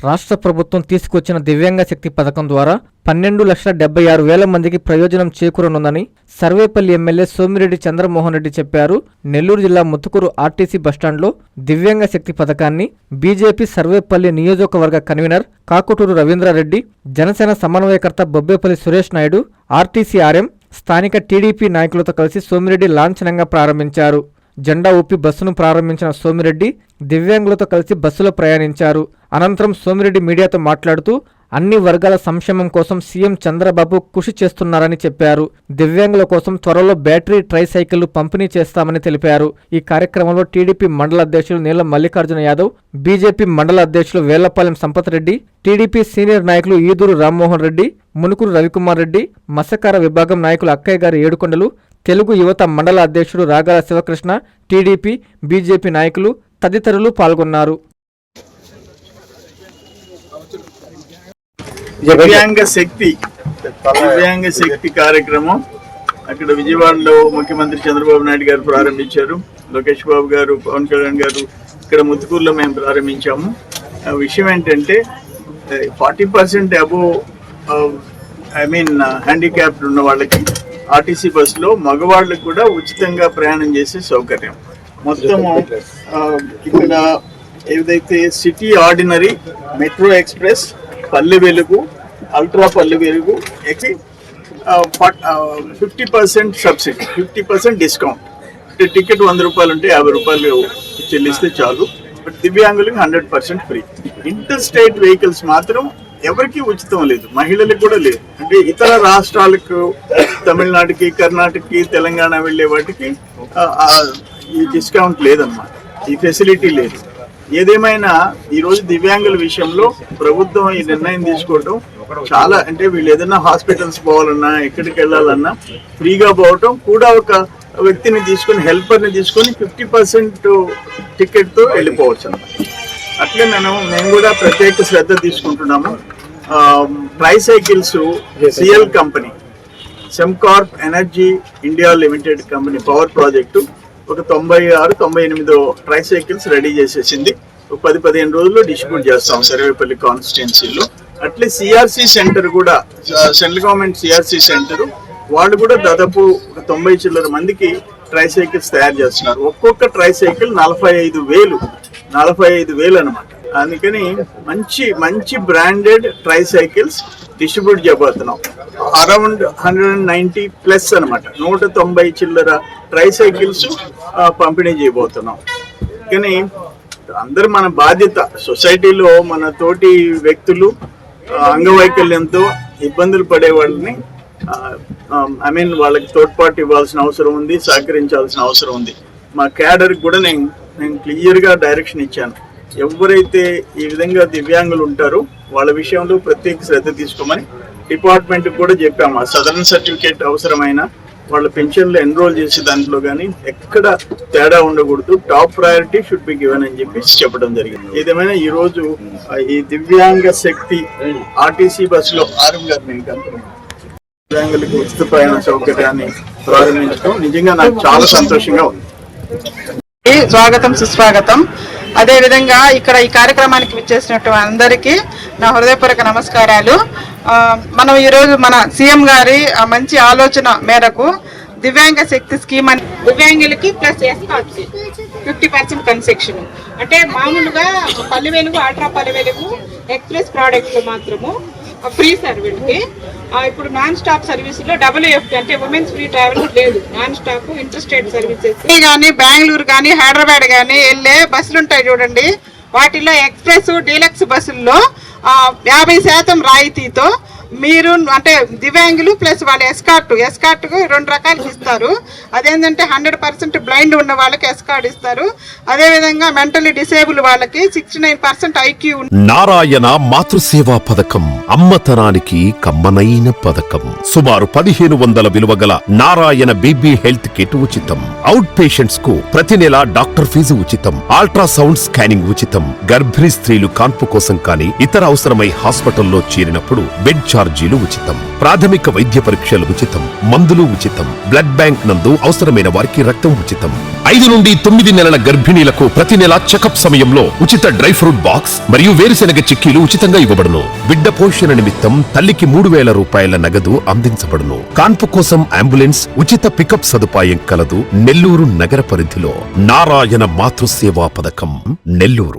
రాష్ట్ర ప్రభుత్వం తీసుకొచ్చిన దివ్యాంగ శక్తి పథకం ద్వారా 12,76,000 మందికి ప్రయోజనం చేకూరనుందని సర్వేపల్లి ఎమ్మెల్యే సోమిరెడ్డి చంద్రమోహన్ రెడ్డి చెప్పారు. నెల్లూరు జిల్లా ముత్తుకూరు ఆర్టీసీ బస్టాండ్లో దివ్యాంగ శక్తి పథకాన్ని బీజేపీ సర్వేపల్లి నియోజకవర్గ కన్వీనర్ కాకుటూరు రవీంద్రారెడ్డి, జనసేన సమన్వయకర్త బొబ్బేపల్లి సురేష్ నాయుడు, ఆర్టీసీ ఆర్ఎం, స్థానిక టీడీపీ నాయకులతో కలిసి సోమిరెడ్డి లాంఛనంగా ప్రారంభించారు. జెండా ఊపి బస్సును ప్రారంభించిన సోమిరెడ్డి దివ్యాంగులతో కలిసి బస్సులో ప్రయాణించారు. అనంతరం సోమిరెడ్డి మీడియాతో మాట్లాడుతూ అన్ని వర్గాల సంక్షేమం కోసం సీఎం చంద్రబాబు కృషి చేస్తున్నారని చెప్పారు. దివ్యాంగుల కోసం త్వరలో బ్యాటరీ ట్రైసైకిళ్లు పంపిణీ చేస్తామని తెలిపారు. ఈ కార్యక్రమంలో టీడీపీ మండల అధ్యక్షులు నీలం మల్లికార్జున యాదవ్, బీజేపీ మండల అధ్యక్షులు వేళ్లపాలెం సంపత్ రెడ్డి, టీడీపీ సీనియర్ నాయకులు ఈదూరు రామ్మోహన్ రెడ్డి, మునుకూరు రవికుమార్ రెడ్డి, మత్స్యకార విభాగం నాయకులు అక్కయ్య గారి ఏడుకొండలు, తెలుగు యువత మండల అధ్యక్షుడు రాగాల శివకృష్ణ, టీడీపీ, బీజేపీ నాయకులు తదితరులు పాల్గొన్నారు. దివ్యాంగ శక్తి కార్యక్రమం అక్కడ విజయవాడలో ముఖ్యమంత్రి చంద్రబాబు నాయుడు గారు ప్రారంభించారు. లోకేష్ బాబు గారు, పవన్ కళ్యాణ్ గారు ఇక్కడ ముత్తుకూరులో మేము ప్రారంభించాము. విషయం ఏంటంటే 40% అబోవ్ హ్యాండిక్యాప్డ్ ఉన్న వాళ్ళకి ఆర్టీసీ బస్సులో మగవాళ్ళకి కూడా ఉచితంగా ప్రయాణం చేసే సౌకర్యం. మొత్తము ఇక్కడ ఏదైతే city ordinary, metro express, Palle Velugu, ultra Palle Velugu ఎక్కి 50% సబ్సిడీ, 50% డిస్కౌంట్. టికెట్ 100 రూపాయలు ఉంటే 50 రూపాయలు చెల్లిస్తే చాలు. బట్ దివ్యాంగులకి 100% ఫ్రీ. ఇంటర్ స్టేట్ వెహికల్స్ మాత్రం ఎవరికి ఉచితం లేదు, మహిళలకు కూడా లేదు. అంటే ఇతర రాష్ట్రాలకు, తమిళనాడుకి, కర్ణాటకకి, తెలంగాణ వెళ్ళే వాటికి ఈ డిస్కౌంట్ లేదన్నమాట, ఈ ఫెసిలిటీ లేదు. ఏదేమైనా ఈరోజు దివ్యాంగుల విషయంలో ప్రభుత్వం ఈ నిర్ణయం తీసుకోవటం చాలా, అంటే వీళ్ళు ఏదైనా హాస్పిటల్స్ పోవాలన్నా, ఎక్కడికి వెళ్ళాలన్నా ఫ్రీగా పోవటం కూడా, ఒక వ్యక్తిని తీసుకొని, హెల్పర్ని తీసుకొని 50% టికెట్తో వెళ్ళిపోవచ్చు అన్నమాట. అట్లే మేము కూడా ప్రత్యేక శ్రద్ధ తీసుకుంటున్నాము. Tricycles CL company, Sembcorp energy India limited company power project ఒక 96-98 ట్రైసైకిల్స్ రెడీ చేసేసింది. ఒక 10-15 రోజుల్లో డిస్ట్రిబ్యూట్ చేస్తాం సర్వేపల్లి కాన్స్టిట్యున్సీలో. అట్లే సిఆర్సి సెంటర్ కూడా, సెంట్రల్ గవర్నమెంట్ సిఆర్సి సెంటర్ వాళ్ళు కూడా దాదాపు 90 చిల్లర మందికి ట్రైసైకిల్స్ తయారు చేస్తున్నారు. ఒక్కొక్క ట్రైసైకిల్ 45,000 అనమాట. అందుకని మంచి బ్రాండెడ్ ట్రైసైకిల్స్ డిస్ట్రిబ్యూట్ చేయబోతున్నాం. అరౌండ్ 190+ అనమాట, 190 చిల్లర ట్రైసైకిల్స్ పంపిణీ చేయబోతున్నాం. కానీ అందరూ మన బాధ్యత, సొసైటీలో మన తోటి వ్యక్తులు అంగవైకల్యంతో ఇబ్బందులు పడే వాళ్ళని వాళ్ళకి తోడ్పాటు ఇవ్వాల్సిన అవసరం ఉంది, సహకరించాల్సిన అవసరం ఉంది. మా క్యాడర్కి కూడా నేను క్లియర్గా డైరెక్షన్ ఇచ్చాను. ఎవరైతే ఈ విధంగా దివ్యాంగులు ఉంటారో వాళ్ళ విషయంలో ప్రత్యేక శ్రద్ధ తీసుకోమని డిపార్ట్మెంట్కి కూడా చెప్పాము. ఆ సదరన్ సర్టిఫికేట్ అవసరమైన వాళ్ళ పెన్షన్లో ఎన్రోల్ చేసే దాంట్లో కానీ ఎక్కడ తేడా ఉండకూడదు, top priority should be given అని చెప్పడం జరిగింది. ఏదేమైనా ఈరోజు ఈ దివ్యాంగ శక్తి ఆర్టీసీ బస్సులో దివ్యాంగులకు ఉచిత ప్రయాణ సౌకర్యాన్ని ప్రారంభించడం నిజంగా నాకు చాలా సంతోషంగా ఉంది. స్వాగతం, సుస్వాగతం. అదే విధంగా ఇక్కడ ఈ కార్యక్రమానికి విచ్చేసినట్టు అందరికీ నా హృదయపూర్వక నమస్కారాలు. మనం ఈరోజు మన సీఎం గారి మంచి ఆలోచన మేరకు దివ్యాంగ శక్తి స్కీమ్ అని దివ్యాంగులకి ప్లస్ ఎస్కార్ట్స్ 50% కన్సెక్షన్, అంటే మామూలుగా Palle Velugu, ultra Palle Velugu, express products మాత్రము ఫ్రీ సర్వీస్కి. ఇప్పుడు నాన్ స్టాప్ సర్వీసులో WFT అంటే ఉమెన్స్ ఫ్రీ ట్రావెల్ లేదు, non stop inter state services కానీ బెంగళూరు కానీ హైదరాబాద్ కానీ వెళ్ళే బస్సులు ఉంటాయి చూడండి, వాటిలో ఎక్స్ప్రెస్, డీలక్స్ బస్సుల్లో 50% రాయితీతో మీరు, అంటే దివ్యాంగులు ప్లస్ వాళ్ళ ఎస్కార్ట్కు 2 రకాలు ఇస్తారు. అదేంటంటే 100% బ్లైండ్ ఉన్న వాళ్ళకి ఎస్కార్ట్ ఇస్తారు. అదేవిధంగా మెంటలీ డిసేబుల్ వాళ్ళకి 69% IQ. నారాయణ మాతృసేవా పథకం అమ్మతనానికి కమ్మనైన పథకం. సుమారు 1,500 విలువ గల నారాయణ బీబీ హెల్త్ కిట్ ఉచితం. అవుట్ పేషెంట్స్ కు ప్రతి నెల డాక్టర్ ఫీజు ఉచితం. అల్ట్రాసౌండ్ స్కానింగ్ ఉచితం. గర్భిణీ స్త్రీలు కాన్పు కోసం కానీ ఇతర అవసరమై హాస్పిటల్లో చేరినప్పుడు బెడ్ ఛార్జీలు ఉచితం. ప్రాథమిక వైద్య పరీక్షలు ఉచితం. మందులు ఉచితం. బ్లడ్ బ్యాంక్ నందు అవసరమైన వారికి రక్తం ఉచితం. 5 నుండి 9 నెలల గర్భిణీలకు ప్రతి నెల చెకప్ సమయంలో ఉచిత డ్రై ఫ్రూట్ బాక్స్ మరియు వేరుశెనగ చిక్కీలు ఉచితంగా ఇవ్వబడును. బిడ్డ పోషణ నిమిత్తం తల్లికి 3,000 రూపాయల నగదు అందించబడును. కాన్పు కోసం అంబులెన్స్ ఉచిత పికప్ సదుపాయం కలదు. నెల్లూరు నగర పరిధిలో నారాయణ మాతృసేవా పథకం, నెల్లూరు.